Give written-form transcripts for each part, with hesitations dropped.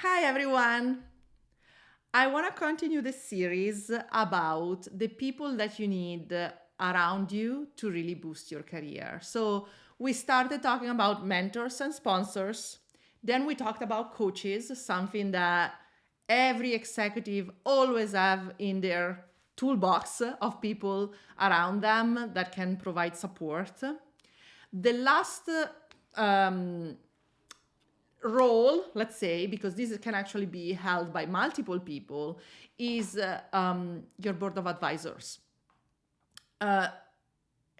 Hi everyone! I want to continue the series about the people that you need around you to really boost your career. So, we started talking about mentors and sponsors. Then we talked about coaches, something that every executive always have in their toolbox of people around them that can provide support. The last um, role, let's say, because this can actually be held by multiple people, is your board of advisors. Uh,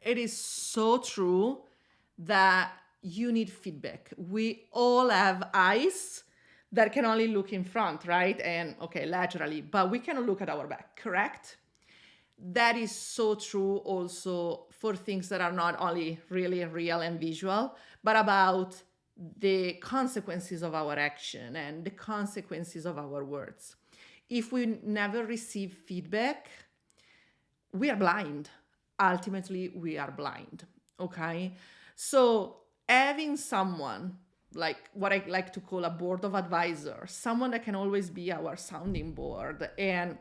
it is so true that you need feedback. We all have eyes that can only look in front, right? And okay, laterally, but we cannot look at our back, correct? That is so true also for things that are not only really real and visual, but about the consequences of our action and the consequences of our words. If we never receive feedback, we are blind. Ultimately, we are blind. Okay. So, having someone like what I like to call a board of advisors, someone that can always be our sounding board and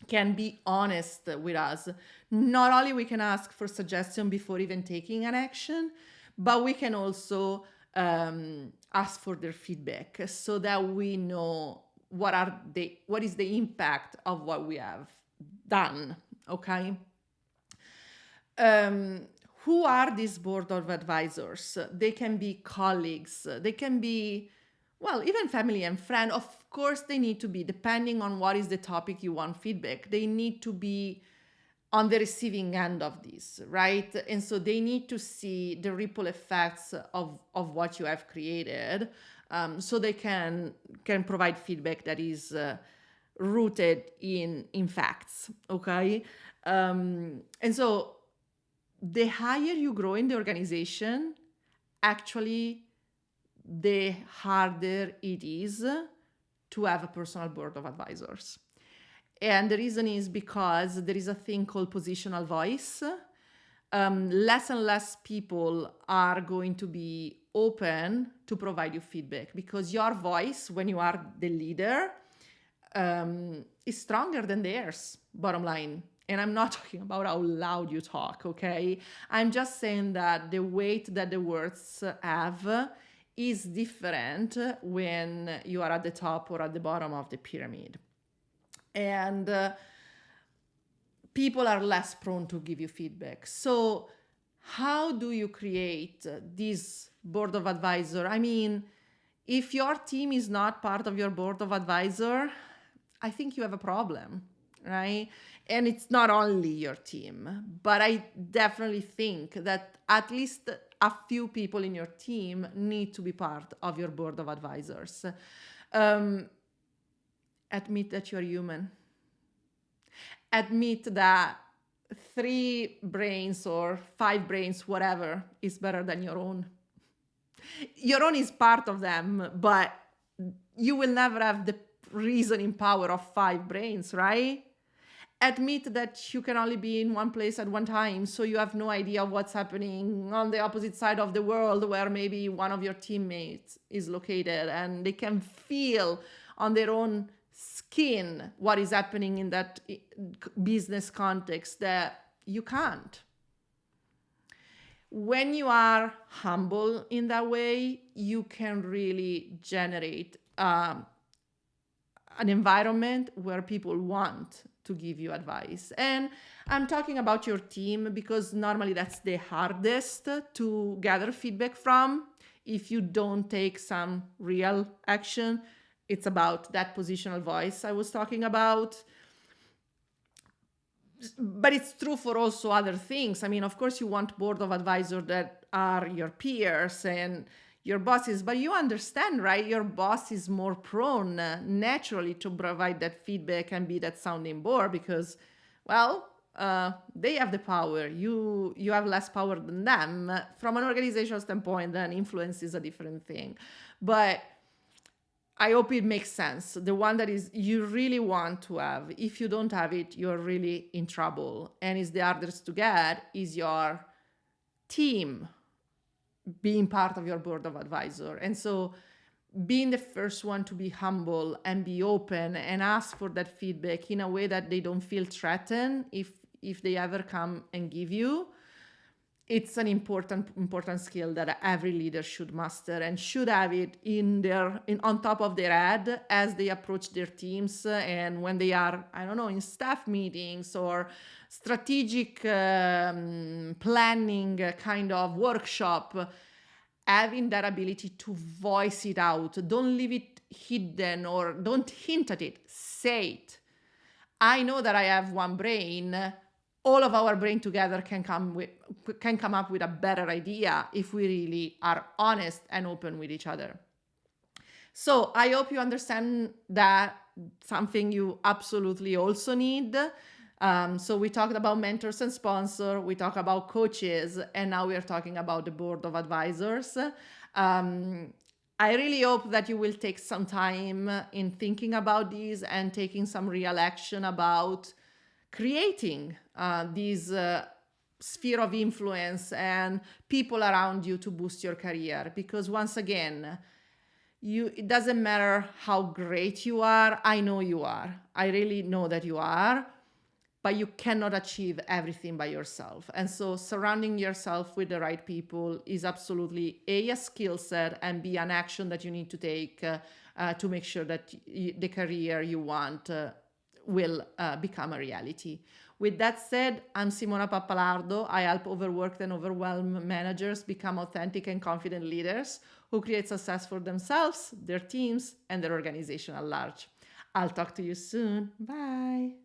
can be honest with us. Not only we can ask for suggestion before even taking an action, but we can also ask for their feedback so that we know what is the impact of what we have done. Okay. Um, who are these board of advisors? They can be colleagues, they can be, well, even family and friend. Of course, they need to be, depending on what is the topic you want feedback, they need to be on the receiving end of this, right? And so they need to see the ripple effects of what you have created, so they can provide feedback that is rooted in facts. Okay. And so the higher you grow in the organization, actually, the harder it is to have a personal board of advisors. And the reason is because there is a thing called positional voice. Less and less people are going to be open to provide you feedback because your voice, when you are the leader, is stronger than theirs, bottom line. And I'm not talking about how loud you talk, okay? I'm just saying that the weight that the words have is different when you are at the top or at the bottom of the pyramid. And people are less prone to give you feedback. So, how do you create this board of advisor? I mean, if your team is not part of your board of advisor, I think you have a problem, right? And it's not only your team, but I definitely think that at least a few people in your team need to be part of your board of advisors. Um, admit that you're human. Admit that 3 brains or 5 brains, whatever, is better than your own. Your own is part of them, but you will never have the reasoning power of 5 brains, right? Admit that you can only be in one place at one time, so you have no idea what's happening on the opposite side of the world where maybe one of your teammates is located, and they can feel on their own skin what is happening in that business context that you can't. When you are humble in that way, you can really generate an environment where people want to give you advice. And I'm talking about your team because normally that's the hardest to gather feedback from. If you don't take some real action, it's about that positional voice I was talking about. But it's true for also other things. I mean, of course, you want board of advisors that are your peers and your bosses, but you understand, right? Your boss is more prone naturally to provide that feedback and be that sounding board because, well, they have the power. You have less power than them. From an organizational standpoint, then influence is a different thing. But I hope it makes sense. The one that is you really want to have. If you don't have it, you're really in trouble. And it's the hardest to get is your team being part of your board of advisor. And so being the first one to be humble and be open and ask for that feedback in a way that they don't feel threatened if they ever come and give you, it's an important skill that every leader should master and should have it on top of their head as they approach their teams, and when they are, I don't know, in staff meetings or strategic planning kind of workshop, having that ability to voice it out. Don't leave it hidden or don't hint at it. Say it. I know that I have one brain. All of our brain together can come up with a better idea if we really are honest and open with each other. So I hope you understand that something you absolutely also need. So we talked about mentors and sponsors, we talk about coaches, and now we are talking about the board of advisors. I really hope that you will take some time in thinking about these and taking some real action about creating this sphere of influence and people around you to boost your career. Because once again, it doesn't matter how great you are. I know you are. I really know that you are. But you cannot achieve everything by yourself. And so surrounding yourself with the right people is absolutely a skill set, and B, an action that you need to take to make sure that the career you want will become a reality. With that said, I'm Simona Pappalardo. I help overworked and overwhelmed managers become authentic and confident leaders who create success for themselves, their teams, and their organization at large. I'll talk to you soon. Bye.